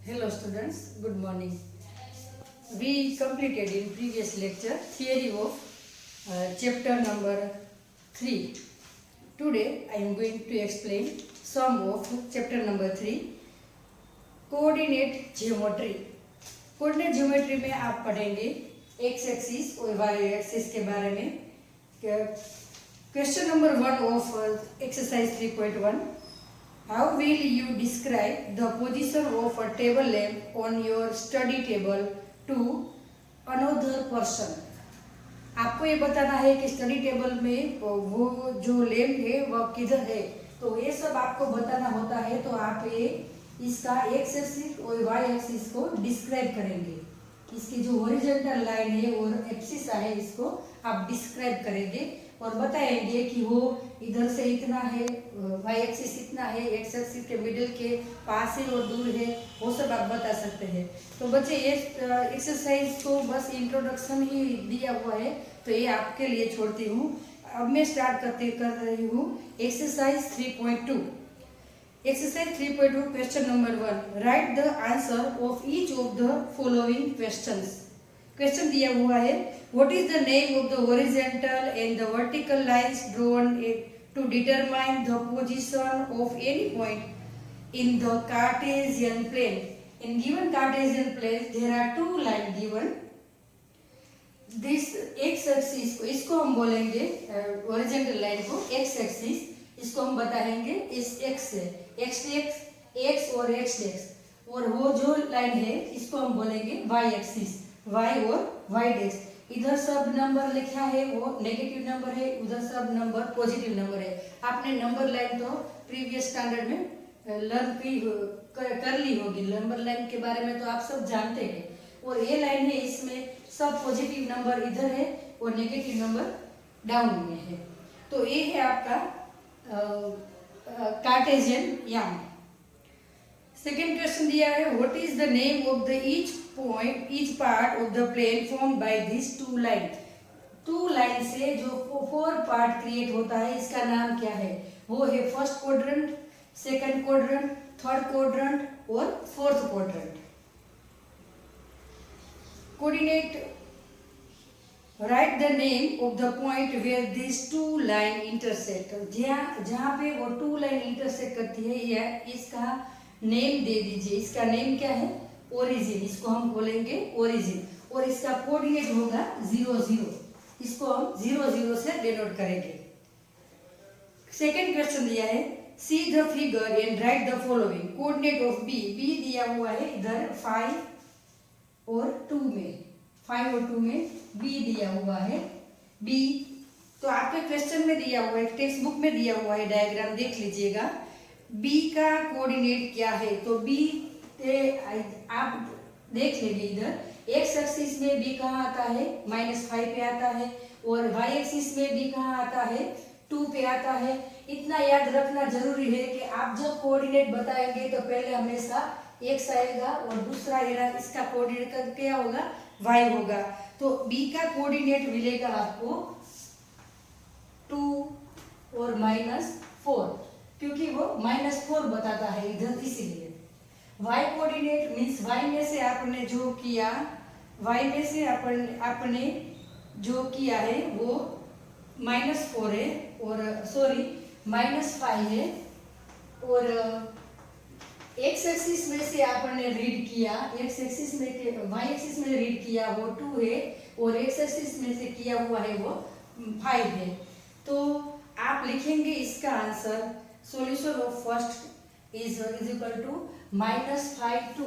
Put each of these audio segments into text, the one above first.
Hello students, good morning. We completed in previous lecture theory of chapter number 3. Today I am going to explain some of chapter number 3 coordinate geometry. Coordinate geometry में आप पढ़ेंगे x axis और Y axis के बारे में. Question number 1 of exercise 3.1. How will you describe the position of a table lamp on your study table to another person? आपको ये बताना है कि स्टडी टेबल में वो जो लैम्प है वह किधर है. तो ये सब आपको बताना होता है. तो आप ये इसका एक्स एक्सिस और वाई एक्सिस को डिस्क्राइब करेंगे. इसकी जो हॉरिजॉन्टल लाइन है और एक्सिस है इसको आप डिस्क्राइब करेंगे और बताएंगे कि वो इधर से इतना है, वाई एक्सिस इतना है, एक्स एक्सिस के मिडिल के पास है और दूर है, वो सब आप बता सकते हैं. तो बच्चे ये एक्सरसाइज को बस इंट्रोडक्शन ही दिया हुआ है तो ये आपके लिए छोड़ती हूँ. अब मैं स्टार्ट कर रही हूँ exercise 3.2. Exercise 3.2 question number 1. Right the answer of each of the following questions. Question दिया हुआ है what is the name of the horizontal and the vertical lines drawn to determine the position of any point in the Cartesian plane. In given Cartesian plane there are two lines given. This x axis को इसको हम बोलेंगे horizontal line को x axis, इसको हम बताएंगे इस x से x और x और वो जो लाइन है इसको हम बोलेंगे y axis, y और y डैश. इधर सब नंबर लिखा है वो नेगेटिव नंबर है, उधर सब नंबर पॉजिटिव नंबर है. आपने नंबर लाइन तो प्रीवियस स्टैंडर्ड में लर्न कर ली होगी. नंबर लाइन के बारे में तो आप सब जानते हैं. और ये लाइन है इसमें सब पॉजिटिव नंबर इधर है और नेगेटिव नंबर डाउन में है. तो ये है आपका कार्टेशियन याम. सेकेंड क्वेश्चन दिया है what is the name of the each part of the plane formed by these two lines. Two line से जो 4 पार्ट क्रिएट होता है इसका नाम क्या है. वो है first quadrant, second quadrant, third quadrant और fourth quadrant. Coordinate write the name of the point where this two line intersect. जहाँ पे वो टू लाइन इंटरसेक्ट करती है या इसका नेम दे दीजिए. इसका नेम क्या है ओरिजिन. इसको हम बोलेंगे ओरिजिन और इसका कोऑर्डिनेट होगा 0 0. इसको हम 0 0 से डिनोट करेंगे. सेकंड क्वेश्चन दिया है see the figure and write the following. Coordinate of B. B दिया हुआ है इधर 5 और 2 में. 5 और 2 में बी दिया हुआ है. बी तो आपके क्वेश्चन में दिया हुआ है, टेक्स्ट बुक में दिया हुआ है, डायग्राम देख लीजिएगा. बी का कोऑर्डिनेट क्या है. तो बी आप देख लेंगे इधर एक्स एक्सिस में बी कहाँ आता है -5 पे आता है और वाई एक्सिस में बी कहाँ आता है 2 पे आता है. इतना याद रखना जरूरी है कि आप जब कोऑर्डिनेट बताएंगे तो पहले हमेशा एक्स आएगा और दूसरा इसका कोऑर्डिनेट क्या होगा वाई होगा. तो बी का कोऑर्डिनेट मिलेगा आपको 2 और -4 क्योंकि वो -4 बताता है इधर. इसीलिए y कोऑर्डिनेट मीन्स y में से आपने जो किया, y में से आपने जो किया है वो -4 है और सॉरी -5 है. और x एक्सिस में से आपने रीड किया, x एक्सिस में y एक्सिस में रीड किया वो 2 है और x एक्सिस में से किया हुआ है वो 5 है. तो आप लिखेंगे इसका answer solution of first is equal to -5 2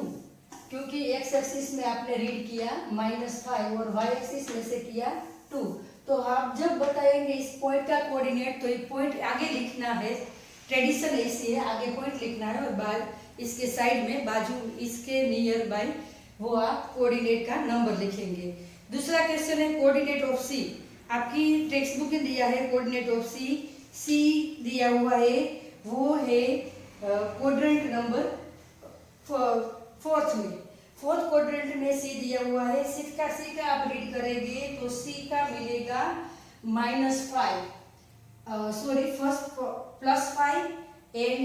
क्योंकि x एक्सिस में आपने रीड किया -5 और y एक्सिस में से किया 2. तो आप जब बताएंगे इस पॉइंट का कोऑर्डिनेट तो ये पॉइंट आगे लिखना है. ट्रेडिशन ऐसी है, आगे पॉइंट लिखना है और बाद इसके साइड में बाजू इसके नियर बाय वो आप कोऑर्डिनेट का नंबर लिखेंगे. दूसरा क्वेश्चन है कोऑर्डिनेट ऑफ सी. आपकी टेक्स्ट बुक में दिया है कोऑर्डिनेट ऑफ सी. सी दिया हुआ है वो है क्वाड्रेंट नंबर फोर्थ में. फोर्थ क्वाड्रेंट में सी दिया हुआ है. सी का आप रीड करेंगे तो सी का मिलेगा -5 sorry first +5 and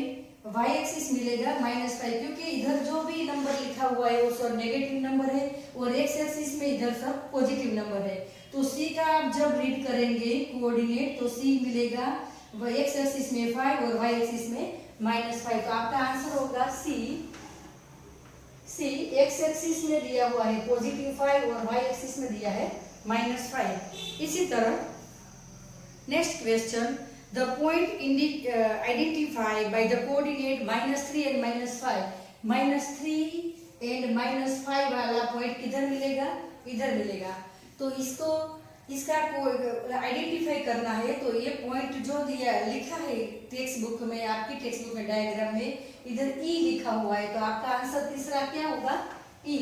y axis मिलेगा -5 क्योंकि इधर जो भी नंबर लिखा हुआ है वो सब नेगेटिव नंबर है और एक्स एक्सिस में इधर सब पॉजिटिव नंबर है। तो सी का आप जब रीड करेंगे कोऑर्डिनेट तो सी मिलेगा एक्स एक्सिस में 5 और वाई एक्सिस में -5। तो आपका आंसर होगा सी। सी एक्स एक्सिस में दिया हुआ है +5 और वाई एक्सिस में दिया है -5। इसी तरह next question, the point identify by the coordinate -3 and -5। -3 and -5 वाला पॉइंट किधर मिलेगा? इधर मिलेगा। तो इसका आइडेंटिफाई करना है। तो ये पॉइंट जो दिया लिखा है टेक्स्ट बुक में, आपकी टेक्स्ट बुक में डायग्राम में इधर ई लिखा हुआ है। तो आपका आंसर तीसरा क्या होगा? ई।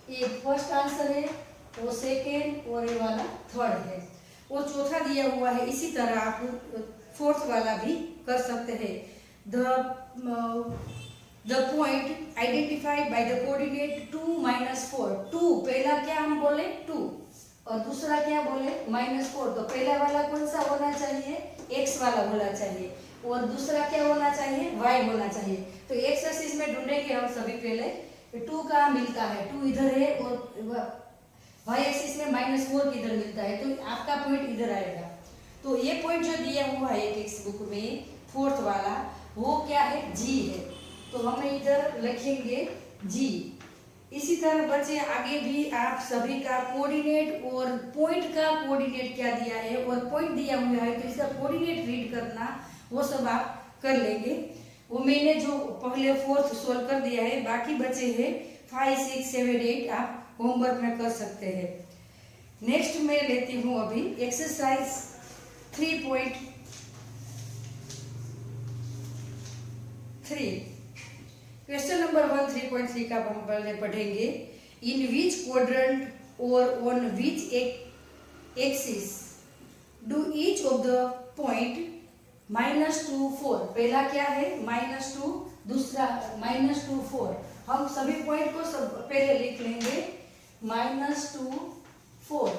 ये फर्स्ट आंसर है, वो सेकेंड और ये वाला थर्ड है, वो चौथा दिया हुआ है। इसी तरह आप फोर्थ वाला भी कर सकते हैं। The point identified by the coordinate 2 -4। 2 पहला क्या हम बोले? 2 और दूसरा क्या बोले? -4। तो पहला वाला कौन सा होना चाहिए? x वाला होना चाहिए और दूसरा क्या होना चाहिए? y होना चाहिए। तो x एक्सिस में ढूंढेंगे हम सभी पहले। 2 कहाँ मिलता है? 2 इधर है और y एक्सिस में -4 किधर मिलता है? तो आपका पॉइंट इधर आएगा। तो ये पॉइंट जो दिया हुआ है टेक्स्ट बुक में फोर्थ वाला, वो क्या है? g है। तो हम इधर लिखेंगे g। इसी तरह बच्चे आगे भी आप सभी का कोऑर्डिनेट और पॉइंट का कोऑर्डिनेट क्या दिया है और पॉइंट दिया हुआ है तो इसका कोऑर्डिनेट रीड करना, वो सब आप कर लेंगे। वो मैंने जो पहले फोर्थ सोल्व कर दिया है, बाकी बचे हैं 5, 6, 7, 8 आप होमवर्क में कर सकते हैं। नेक्स्ट मैं लेती हूँ अभी एक्सरसाइज 3.3। क्वेश्चन नंबर 1 3.3 का हम पहले पढ़ेंगे। इन विच क्वाड्रेंट और on which axis do each of the point -2 4। पहला क्या है? -2, दूसरा -2 4। हम सभी पॉइंट को सब पहले लिख लेंगे। -2 4।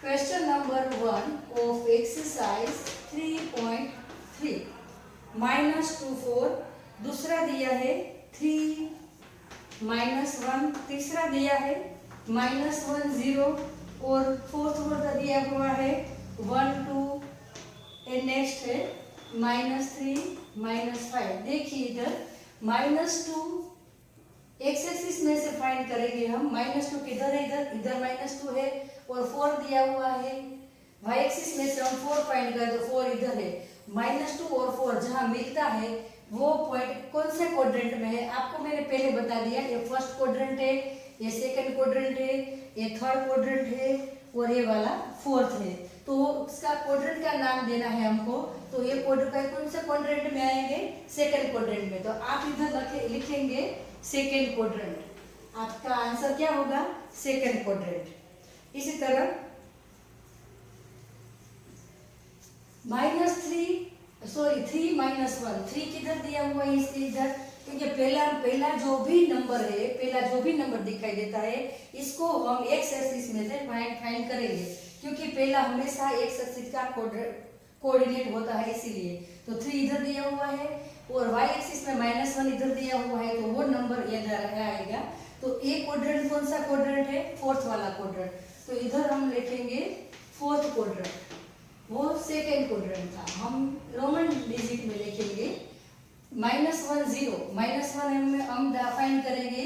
Question number 1 of exercise 3.3। -2 4, दूसरा दिया है 3 -1, तीसरा दिया है -1 0 और फोर्थ वाला दिया हुआ है 1 2 एंड नेक्स्ट है -3 -5। देखिए इधर -2 एक्स एक्सिस में से फाइंड करेंगे हम। -2 किधर है? इधर -2 है और 4 दिया हुआ है। वाई एक्सिस में से हम 4 फाइंड करें तो 4 इधर है। -2 और 4 जहाँ मिलता है वो पॉइंट कौन से क्वाड्रेंट में है? आपको मैंने पहले बता दिया, ये फर्स्ट क्वाड्रेंट है, ये सेकंड क्वाड्रेंट है, ये थर्ड क्वाड्रेंट है और ये वाला फोर्थ है। तो इसका क्वाड्रेंट का नाम देना है हमको। तो ये क्वाड्रेंट कौन से क्वाड्रेंट में आएंगे? सेकंड क्वाड्रेंट में। तो आप इधर लिखेंगे सेकंड क्वाड्रेंट। आपका आंसर क्या होगा? Second quadrant. इसी तरह -3 -1, 3 किधर दिया हुआ है? इसके इधर, क्योंकि पहला जो भी नंबर है, पहला जो भी नंबर दिखाई देता है इसको हम एक्स एक्सिस में से फाइंड करेंगे, क्योंकि पहला हमेशा एक्स एक्सिस का कोऑर्डिनेट होता है, इसीलिए। तो 3 इधर दिया हुआ है और वाई एक्सिस में -1 इधर दिया हुआ है, तो वो नंबर इधर आएगा। तो ए क्वाड्रेंट कौन सा क्वाड्रेंट है? फोर्थ वाला क्वाड्रेंट। तो इधर हम लिखेंगे फोर्थ क्वाड्रेंट, वो सेकेंड क्वाड्रेंट था। हम रोमन डिजिट में लिखेंगे -1 0। -1 हम फाइंड करेंगे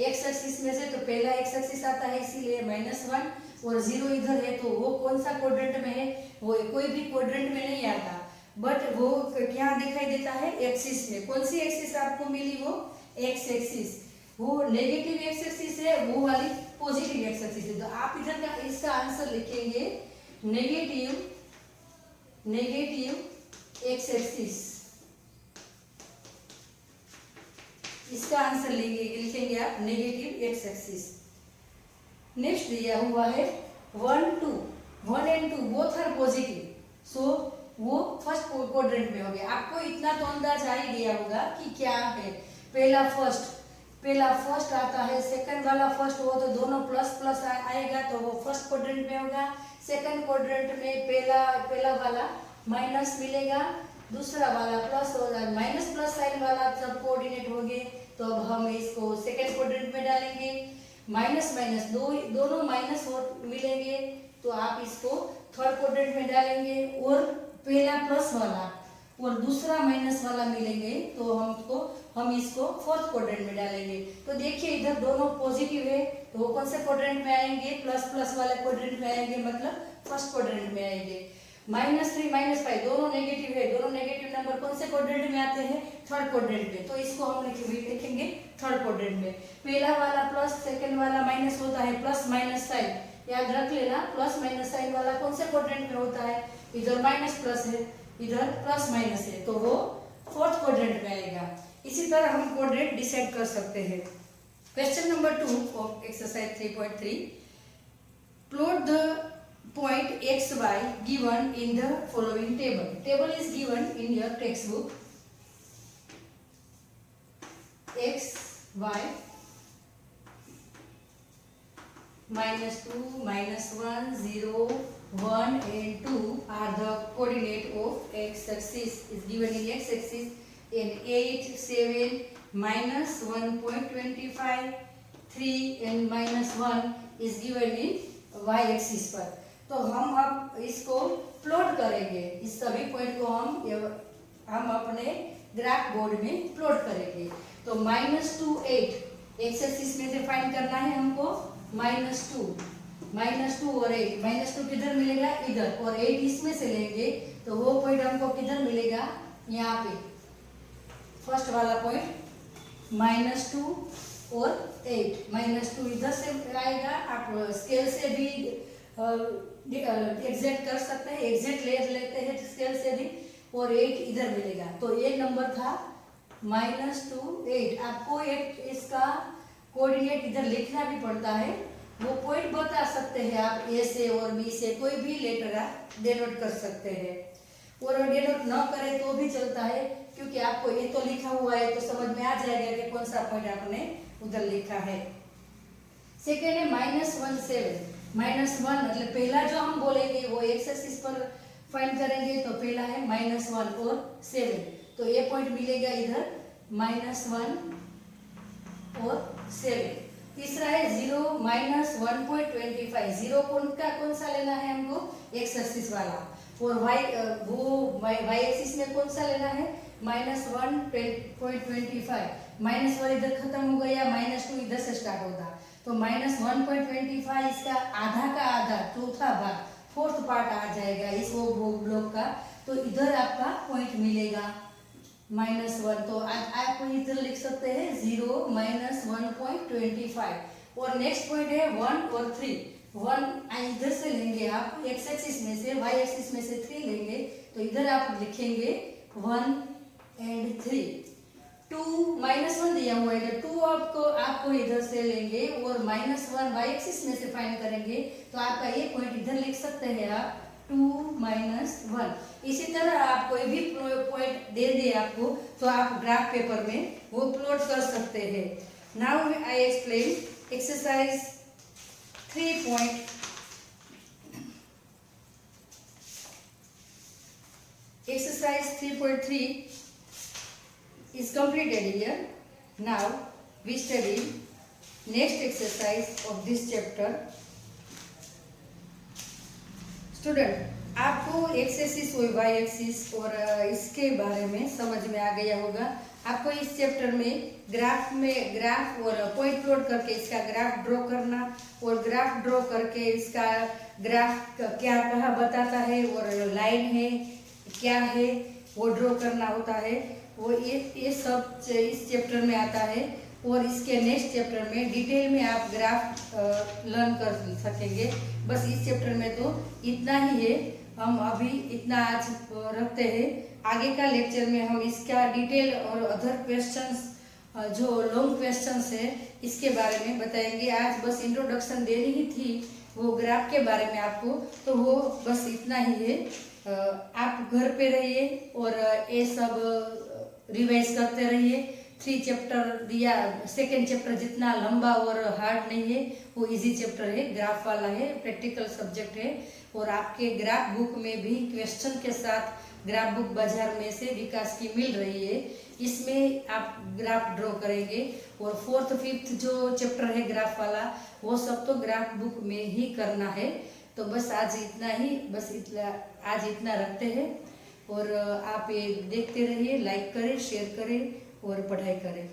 एक्स एक्सिस में से, तो पहला एक्स एक्सिस आता है इसीलिए -1 और 0 इधर है। तो वो कौन सा क्वाड्रेंट में है? वो कोई भी क्वाड्रेंट में नहीं आता, बट वो क्या दिखाई देता है? एक्सिस में। कौन सी एक्सिस आपको मिली? वो एक्स एक्सिस। वो नेगेटिव एक्स एक्सिस है, वो वाली पॉजिटिव एक्स एक्सिस है। तो आप इधर का इसका आंसर लिखेंगे नेगेटिव एक्स एक्सिस। इसका आंसर लिखेंगे आप नेगेटिव एक्स एक्सिस। नेक्स्ट दिया हुआ है 1 2। 1 एंड 2 बोथ आर पॉजिटिव, सो वो फर्स्ट क्वाड्रेंट में हो गया। आपको इतना तो अंदाज आ ही गया होगा कि क्या है। पहला फर्स्ट आता है, सेकंड वाला फर्स्ट हो तो दोनों प्लस प्लस आएगा, तो वो फर्स्ट क्वाड्रेंट में होगा। सेकंड क्वाड्रेंट में पहला वाला माइनस मिलेगा, दूसरा वाला प्लस होगा, माइनस प्लस साइन वाला सब कोऑर्डिनेट हो गए। तो अब हम इसको सेकेंड क्वाड्रेंट में डालेंगे। माइनस माइनस दोनों माइनस और मिलेंगे, तो आप इसको थर्ड क्वाड्रेंट में डालेंगे। और पहला प्लस वाला और दूसरा माइनस वाला मिलेंगे, तो हम इसको फोर्थ क्वाड्रेंट में डालेंगे। तो देखिए इधर दोनों पॉजिटिव है, तो वो कौन से क्वाड्रेंट में आएंगे? प्लस प्लस वाले क्वाड्रेंट में आएंगे, मतलब फर्स्ट क्वाड्रेंट में आएंगे। -3 -5 दोनों नेगेटिव है, दोनों नेगेटिव नंबर कौन से क्वाड्रेंट में आते हैं? थर्ड क्वाड्रेंट में। तो इसको हम लिखेंगे थर्ड क्वाड्रेंट में। पहला वाला प्लस, सेकंड वाला माइनस होता है, प्लस माइनस साइन याद रख लेना। प्लस माइनस साइन वाला कौन से क्वाड्रेंट में होता है? इधर माइनस प्लस है, इधर प्लस माइनस है, तो वो फोर्थ क्वाड्रेंट में आएगा। इसी तरह हम क्वाड्रेंट डिसाइड कर सकते हैं। Question number 2 of exercise 3.3, plot the point x y given in the following table. Table is given in your textbook. X y -2 -1 0 1 and 2 are the coordinate of x axis is given in x axis, and 8 7 -1.25 3 and -1 is given in y axis पर। तो हम अब इसको plot करेंगे, इस सभी point को हम अपने ग्राफ बोर्ड में प्लॉट करेंगे। तो -2 8 एक्स एक्सिस में से फाइंड करना है हमको। -2 और 8, -2 किधर मिलेगा? इधर, और 8 इसमें से लेंगे, तो वो पॉइंट हमको किधर मिलेगा? यहाँ पे फर्स्ट वाला पॉइंट -2 और 8। -2 इधर से आएगा, आप स्केल से भी एग्जैक्ट कर सकते हैं, एग्जैक्ट लेते हैं स्केल से भी, और 8 इधर मिलेगा। तो ये नंबर था -2 8। आपको एक इसका कोऑर्डिनेट इधर लिखना भी पड़ता है, वो पॉइंट बता सकते हैं आप ए से और बी से, कोई भी लेटर आप डिनोट कर सकते हैं। और डिनोट न करें तो भी चलता है, क्योंकि आपको ये तो लिखा हुआ है तो समझ में आ जाएगा कि कौन सा पॉइंट आपने उधर लिखा है। सेकेंड है -1 7। -1 मतलब पहला जो हम बोलेंगे वो एक्स एक्सिस पर फाइंड करेंगे, तो पहला है -1 और 7, तो ये पॉइंट मिलेगा इधर -1 और 7। तीसरा है 0 -1.25। 0 कौन सा लेना है हमको? एक्स एक्सिस वाला। और वाई एक्सिस में कौन सा लेना है? -1.25। -1 इधर खत्म हो गया, -2 इधर से स्टार्ट होता, तो -1.25 इसका आधा का आधा, चौथा भाग, फोर्थ पार्ट आ जाएगा इस वो ब्लॉक का। तो इधर आपका पॉइंट मिलेगा -1, तो आप इधर लिख सकते हैं 0 -1.25। और नेक्स्ट पॉइंट है 1 और 3। 1 इधर से लेंगे आप, एक्स एक्सिस में से, वाई एक्सिस में से 3 लेंगे, तो इधर आप लिखेंगे 1 and 3। 2 -1 दिया हुआ है, तो 2 आपको इधर से लेंगे और -1 वाई एक्सिस में से फाइंड करेंगे, तो आपका ये पॉइंट इधर लिख सकते हैं आप 2 -1। इसी तरह आप कोई भी पॉइंट दे दे आपको, तो आप ग्राफ पेपर में वो प्लॉट कर सकते हैं। Now I explain exercise 3. Exercise 3.3 is completed here. Now we study next exercise of this chapter. Student, आपको एक्स एक्सिस और वाई एक्सिस और इसके बारे में समझ में आ गया होगा। आपको इस चैप्टर में ग्राफ और पॉइंट प्लॉट करके इसका ग्राफ ड्रॉ करना, और ग्राफ ड्रॉ करके इसका ग्राफ क्या कहाँ बताता है, और लाइन है क्या है वो ड्रॉ करना होता है। वो ये सब इस चैप्टर में आता है, और इसके नेक्स्ट चैप्टर में डिटेल में आप ग्राफ लर्न कर सकेंगे। बस इस चैप्टर में तो इतना ही है, हम अभी इतना आज रखते हैं। आगे का लेक्चर में हम इसका डिटेल और अदर क्वेश्चंस, जो लॉन्ग क्वेश्चंस है, इसके बारे में बताएंगे। आज बस इंट्रोडक्शन देनी ही थी वो ग्राफ के बारे में आपको, तो वो बस इतना ही है। आप घर पे रहिए और ये सब रिवाइज करते रहिए। 3 चैप्टर दिया, सेकेंड चैप्टर जितना लंबा और हार्ड नहीं है, वो इजी चैप्टर है, ग्राफ वाला है, प्रैक्टिकल सब्जेक्ट है, और आपके ग्राफ बुक में भी क्वेश्चन के साथ ग्राफ बुक बाजार में से विकास की मिल रही है, इसमें आप ग्राफ ड्रॉ करेंगे। और 4th 5th जो चैप्टर है ग्राफ वाला, वो सब तो ग्राफ बुक में ही करना है। तो बस आज इतना ही, आज इतना रखते हैं। और आप ये देखते रहिए, लाइक करें, शेयर करें और पढ़ाई करें।